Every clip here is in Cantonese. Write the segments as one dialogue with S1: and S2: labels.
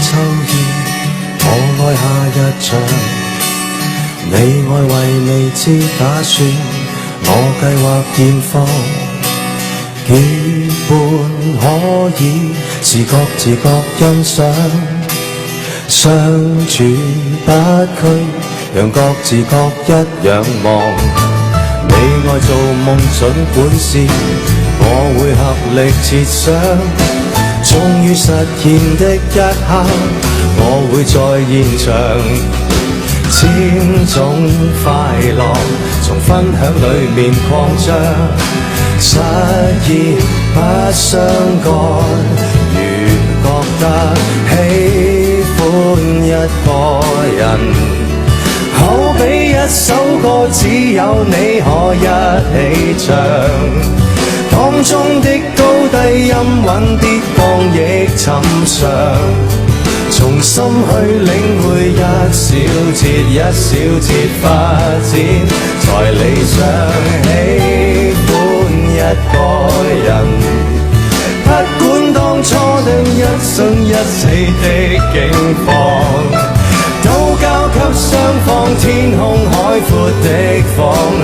S1: 秋意，我愛下一場，你愛為未知打算，我計劃現況，結伴可以是各自各欣賞，相處不拘，讓各自各一仰望。你愛做夢盡管是，我會合力設想，終於實現的一刻，我會在現場，千種快樂從分享裡面擴張，失意不相干，如覺得喜歡一個人，好比一首歌，只有你可一起唱，當中的高低音韻跌宕亦尋常，從心去領會一小節一小節發展，才理想喜歡一個人，不管當初的一生一死的境況，都交給雙方天空海闊的方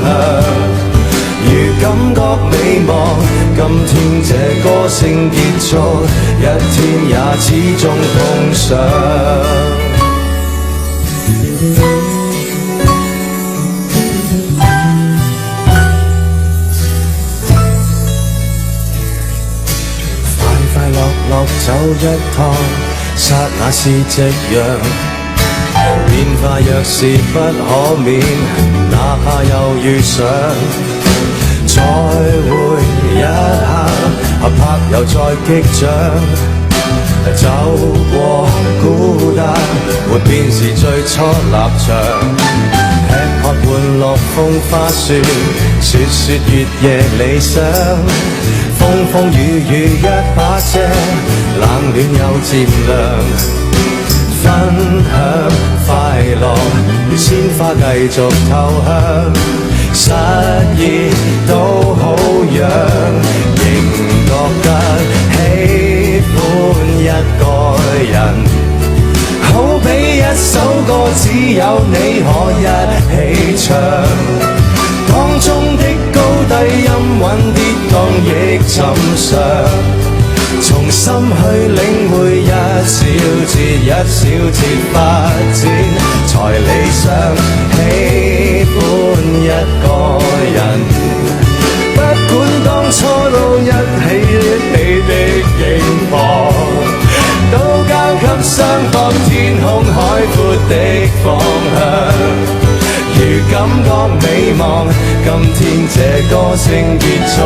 S1: 向。如感覺美茫，今天這歌聲結束，一天也始終碰上。快快樂樂走一趟，剎那是夕陽。變化若是不可免，哪怕又遇上，再會一刻，合拍又再擊掌，走過孤單，沒變是最初立場，吃喝玩樂風花雪，說說月夜理想，風風雨雨一把遮，冷暖又漸涼，分享快樂，如鮮花繼續透香，失意都好樣，仍覺得喜歡一個人，好比一首歌，只有你可一起唱，當中的高低音韻跌宕亦尋常，從心去領會一小節一小節發展，才理想喜歡一個人，不管當初都一起你的境況，都交給雙方天空海闊的方向。如感覺美茫，今天這歌聲結束，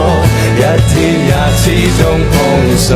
S1: 一天也始終碰上。